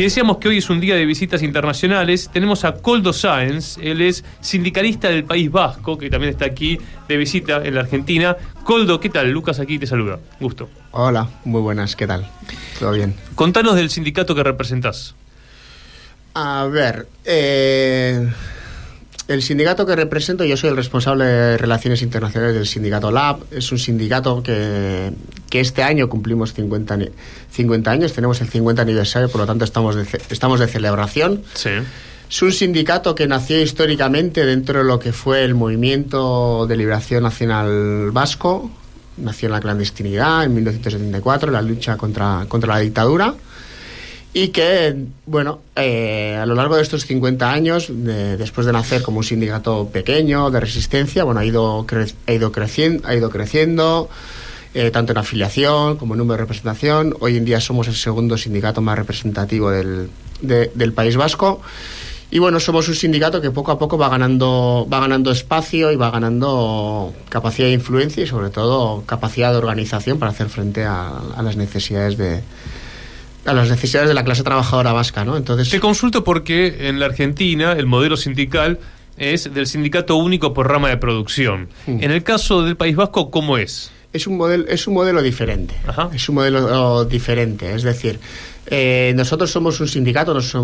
Y decíamos que hoy es un día de visitas internacionales. Tenemos a Koldo Sáenz, él es sindicalista del País Vasco, que también está aquí de visita en la Argentina. Koldo, ¿qué tal? Lucas aquí te saluda. Gusto. Hola, muy buenas, ¿qué tal? ¿Todo bien? Contanos del sindicato que representás. A ver, el sindicato que represento, yo soy el responsable de Relaciones Internacionales del sindicato LAB. Es un sindicato que este año cumplimos 50 años, tenemos el 50 aniversario, por lo tanto estamos de celebración. Sí. Es un sindicato que nació históricamente dentro de lo que fue el movimiento de liberación nacional vasco. Nació en la clandestinidad en 1974, en la lucha contra la dictadura. Y que, bueno, a lo largo de estos 50 años, después de nacer como un sindicato pequeño, de resistencia, bueno, ha ido creciendo, tanto en afiliación como en número de representación. Hoy en día somos el segundo sindicato más representativo del País Vasco. Y bueno, somos un sindicato que poco a poco va ganando espacio y va ganando capacidad de influencia y sobre todo capacidad de organización para hacer frente a las necesidades de la clase trabajadora vasca, ¿no? Entonces, te consulto porque en la Argentina el modelo sindical es del sindicato único por rama de producción. En el caso del País Vasco, ¿cómo es? Es un modelo diferente. Ajá. Es un modelo diferente. Es decir, nosotros somos un sindicato, nos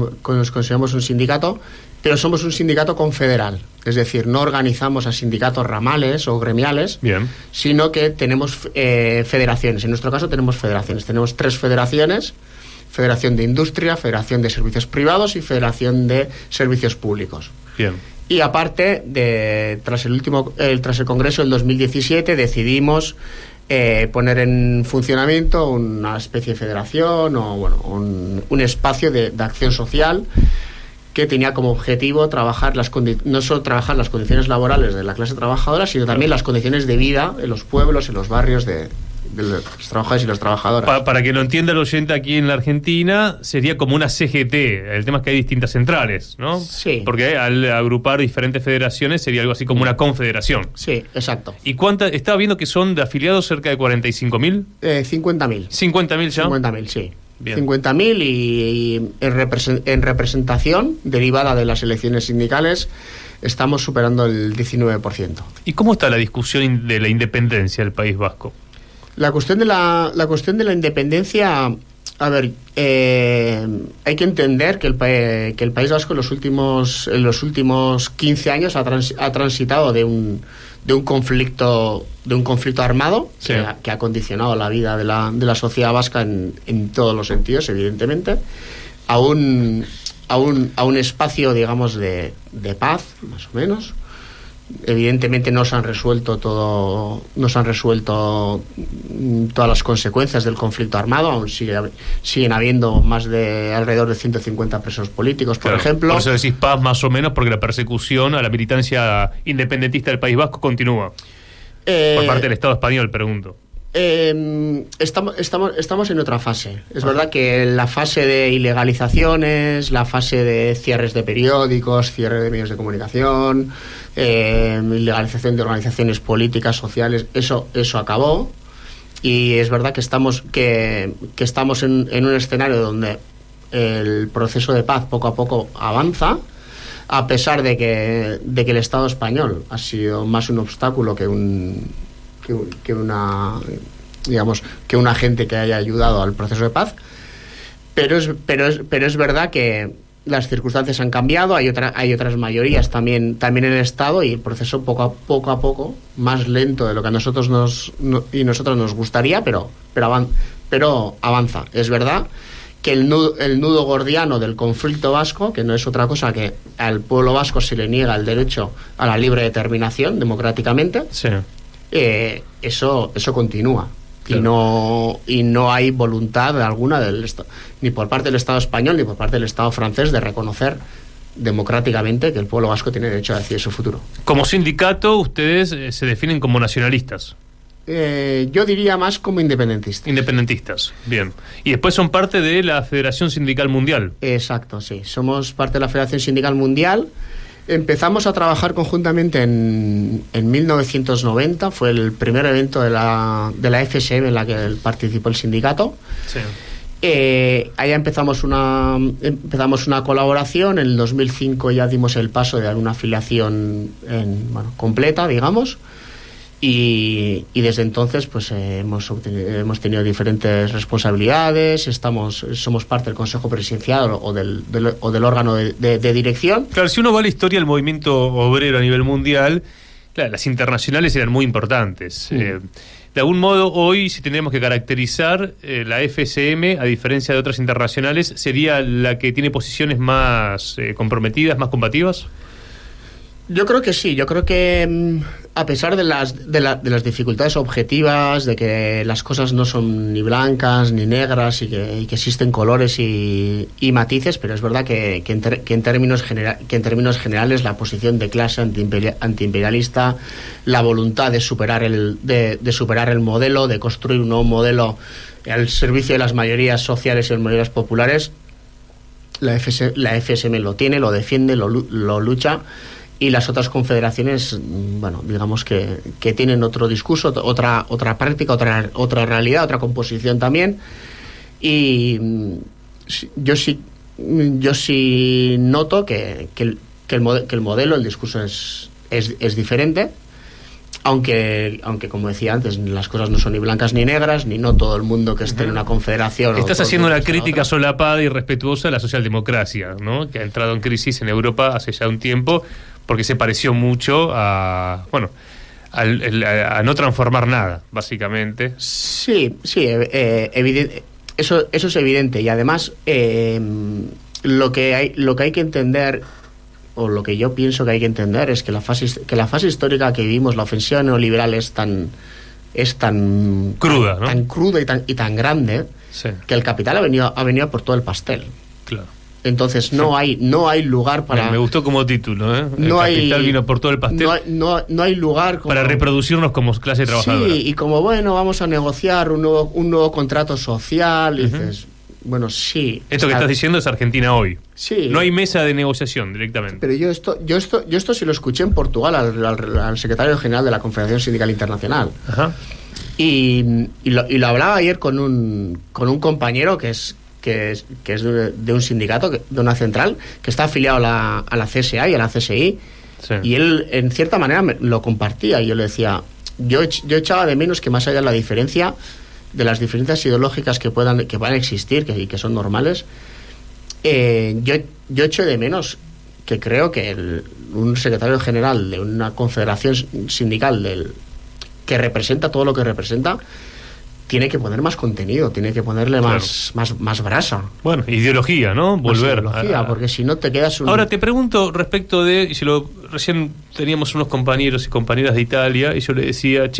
consideramos un sindicato, pero somos un sindicato confederal. Es decir, no organizamos a sindicatos ramales o gremiales, bien, sino que tenemos federaciones. En nuestro caso tenemos federaciones. Tenemos 3 federaciones: Federación de Industria, Federación de Servicios Privados y Federación de Servicios Públicos. Bien. Y aparte, tras el Congreso del 2017, decidimos poner en funcionamiento una especie de federación o un espacio de acción social que tenía como objetivo trabajar no solo trabajar las condiciones laborales de la clase trabajadora, sino también las condiciones de vida en los pueblos, en los barrios de los trabajadores y las trabajadoras. Para que lo entienda el oyente, aquí en la Argentina sería como una CGT. El tema es que hay distintas centrales, ¿no? Sí. Porque al agrupar diferentes federaciones sería algo así como una confederación. Sí, exacto. ¿Y estaba viendo que son de afiliados cerca de 45.000? 50.000. ¿50.000 ya? 50.000, sí. Bien. 50.000 y en representación derivada de las elecciones sindicales estamos superando el 19%. ¿Y cómo está la discusión de la independencia del País Vasco? La cuestión de la independencia, a ver, hay que entender que el País Vasco en los últimos 15 años ha transitado de un conflicto armado, sí, que ha condicionado la vida de la sociedad vasca en todos los sentidos, evidentemente, a un espacio, digamos, de paz, más o menos. Evidentemente no se han resuelto todas las consecuencias del conflicto armado. Aún siguen habiendo alrededor de 150 presos políticos, por ejemplo. Por eso decís paz más o menos, porque la persecución a la militancia independentista del País Vasco continúa. Por parte del Estado español, pregunto. Estamos en otra fase. Es verdad que la fase de ilegalizaciones, la fase de cierres de periódicos, cierre de medios de comunicación, ilegalización de organizaciones políticas, sociales, eso acabó. Y es verdad que estamos en un escenario donde el proceso de paz poco a poco avanza, a pesar de que el Estado español ha sido más un obstáculo que un agente que haya ayudado al proceso de paz, pero es verdad que las circunstancias han cambiado, hay otras mayorías también en el Estado, y el proceso poco a poco, más lento de lo que a nosotros nos gustaría, pero avanza. Es verdad que el nudo gordiano del conflicto vasco, que no es otra cosa que al pueblo vasco se le niega el derecho a la libre determinación democráticamente, sí, eso continúa. Claro. Y no hay voluntad alguna ni por parte del Estado español ni por parte del Estado francés de reconocer democráticamente que el pueblo vasco tiene derecho a decidir su futuro. Como sindicato, ustedes se definen como nacionalistas. Yo diría más como independentistas. Independentistas, bien. Y después son parte de la Federación Sindical Mundial. Exacto, sí. Somos parte de la Federación Sindical Mundial. Empezamos a trabajar conjuntamente en 1990, fue el primer evento de la FSM en la que participó el sindicato. Sí. Allá empezamos una colaboración. En el 2005 ya dimos el paso de una afiliación completa, digamos, y desde entonces pues hemos tenido diferentes responsabilidades. Somos parte del Consejo Presidencial o del órgano de dirección. Claro, si uno va a la historia del movimiento obrero a nivel mundial, claro, las internacionales eran muy importantes. De algún modo, hoy, si tenemos que caracterizar, la FSM, a diferencia de otras internacionales, ¿sería la que tiene posiciones más comprometidas, más combativas? Yo creo que sí. Yo creo que a pesar de las dificultades objetivas, de que las cosas no son ni blancas ni negras y que existen colores y matices, pero es verdad que en términos generales la posición de clase antiimperialista, la voluntad de superar el modelo, de construir un nuevo modelo al servicio de las mayorías sociales y las mayorías populares, la FSM lo tiene, lo defiende, lo lucha. Y las otras confederaciones, bueno, digamos que tienen otro discurso, otra práctica, otra realidad, otra composición también. Y yo sí noto que el modelo, el discurso es diferente, aunque como decía antes, las cosas no son ni blancas ni negras, ni no todo el mundo que esté en una confederación. Estás haciendo una crítica solapada y respetuosa a la socialdemocracia, ¿no?, que ha entrado en crisis en Europa hace ya un tiempo, porque se pareció mucho a no transformar nada, básicamente. Sí, evidente, eso es evidente. Y además, lo que hay que entender, o lo que yo pienso que hay que entender, es que la fase histórica que vivimos, la ofensiva neoliberal es tan cruda, ¿no? Tan cruda y tan grande, sí, que el capital ha venido por todo el pastel. Claro. Entonces no hay lugar para... Me gustó como título, ¿eh? No el capital vino por todo el pastel. No hay lugar para reproducirnos como clase trabajadora. Sí, y como, bueno, vamos a negociar un nuevo contrato social, y dices, bueno, sí. Esto que estás diciendo es Argentina hoy. Sí. No hay mesa de negociación directamente. Pero yo esto sí lo escuché en Portugal al secretario general de la Confederación Sindical Internacional. Ajá. Y lo hablaba ayer con un compañero que es de un sindicato, de una central, que está afiliado a la CSA y a la CSI, sí. Y él, en cierta manera, lo compartía, y yo le decía, yo echaba de menos que, más allá de la diferencia, de las diferencias ideológicas que puedan existir, y que son normales, yo echo de menos que creo que un secretario general de una confederación sindical que representa todo lo que representa, tiene que poner más contenido, tiene que ponerle más brasa. Bueno, ideología, ¿no? Volver. Porque si no te quedas Ahora te pregunto respecto de, recién teníamos unos compañeros y compañeras de Italia, y yo le decía,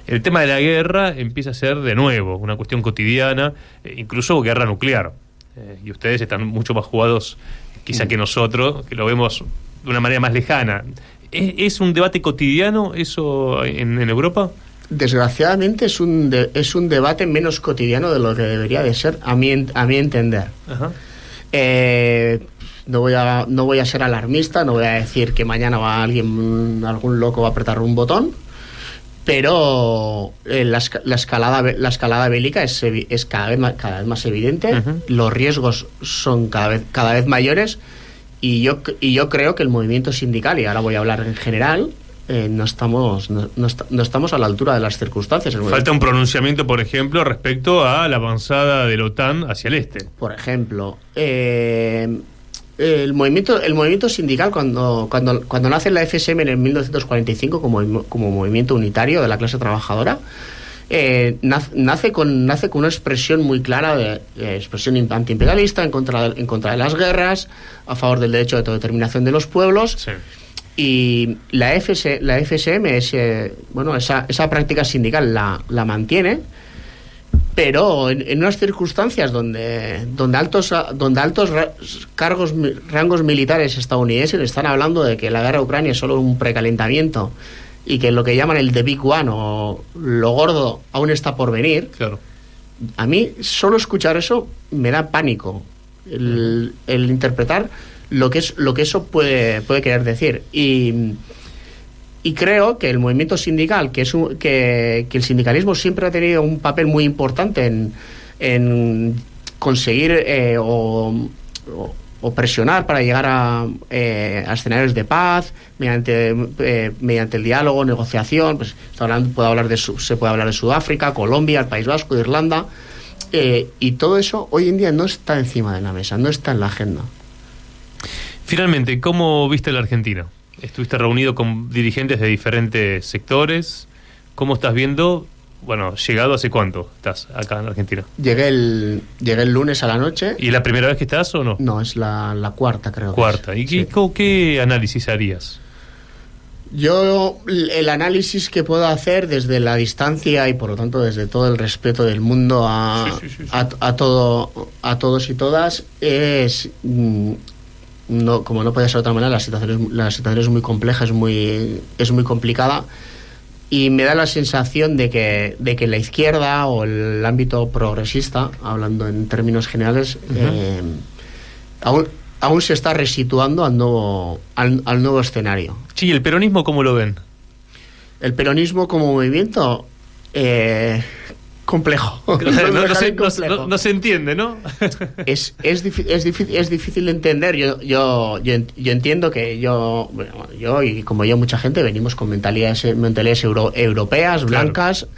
el tema de la guerra empieza a ser de nuevo una cuestión cotidiana, incluso guerra nuclear. Y ustedes están mucho más jugados quizá que nosotros, que lo vemos de una manera más lejana. ¿Es un debate cotidiano eso en Europa? Desgraciadamente es un debate menos cotidiano de lo que debería de ser, a mi entender. Ajá. No voy a ser alarmista, no voy a decir que mañana algún loco va a apretar un botón, pero la escalada bélica es cada vez más evidente. Uh-huh. Los riesgos son cada vez mayores, y yo creo que el movimiento sindical, y ahora voy a hablar en general, no estamos a la altura de las circunstancias. Falta un pronunciamiento, por ejemplo, respecto a la avanzada de la OTAN hacia el este. Por ejemplo, el movimiento sindical, cuando nace la FSM en el 1945 como movimiento unitario de la clase trabajadora, nace con una expresión muy clara de expresión antiimperialista, en contra de las guerras, a favor del derecho de autodeterminación de los pueblos. Sí. Y la FSM esa práctica sindical la mantiene, pero en unas circunstancias donde altos rangos militares estadounidenses están hablando de que la guerra de Ucrania es solo un precalentamiento, y que lo que llaman el The Big One, o lo gordo, aún está por venir. Claro. A mí solo escuchar eso me da pánico, el interpretar lo que eso puede querer decir. Y creo que el movimiento sindical, que el sindicalismo siempre ha tenido un papel muy importante en conseguir o presionar para llegar a escenarios de paz mediante el diálogo, negociación. Pues se puede hablar de Sudáfrica, Colombia, el País Vasco, Irlanda, y todo eso hoy en día no está encima de la mesa, no está en la agenda. Finalmente, ¿cómo viste la Argentina? Estuviste reunido con dirigentes de diferentes sectores. ¿Cómo estás viendo? Bueno, ¿llegado hace cuánto estás acá en Argentina? Llegué el lunes a la noche. ¿Y la primera vez que estás o no? No, es la cuarta, creo. Cuarta. ¿Y qué análisis harías? Yo, el análisis que puedo hacer desde la distancia y por lo tanto desde todo el respeto del mundo a todos y todas, es... No, como no puede ser de otra manera, la situación es muy compleja, es muy complicada. Y me da la sensación de que la izquierda o el ámbito progresista, hablando en términos generales, aún se está resituando al nuevo escenario. Sí, ¿el peronismo cómo lo ven? El peronismo como movimiento, complejo. No se entiende, ¿no? Es difícil de entender. Yo entiendo que yo y como yo mucha gente venimos con mentalidades europeas, blancas,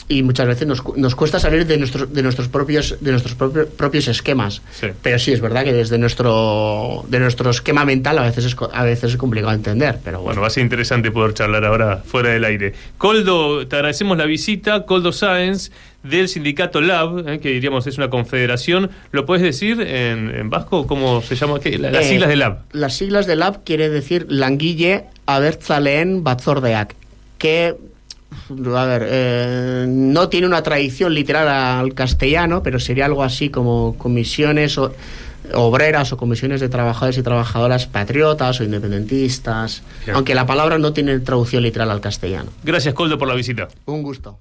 y muchas veces nos cuesta salir de nuestros propios esquemas. Sí. Pero sí es verdad que desde nuestro esquema mental a veces es complicado de entender, pero bueno, va a ser interesante poder charlar ahora fuera del aire. Coldo, te agradecemos la visita. Coldo Sáenz, del sindicato LAB, que diríamos es una confederación. ¿Lo puedes decir en vasco? ¿Cómo se llama? Las siglas de LAB. Las siglas de LAB quiere decir Langile Abertzaleen Batzordeak, que no tiene una tradición literal al castellano, pero sería algo así como comisiones obreras o comisiones de trabajadores y trabajadoras patriotas o independentistas. Bien. Aunque la palabra no tiene traducción literal al castellano. Gracias, Coldo, por la visita. Un gusto.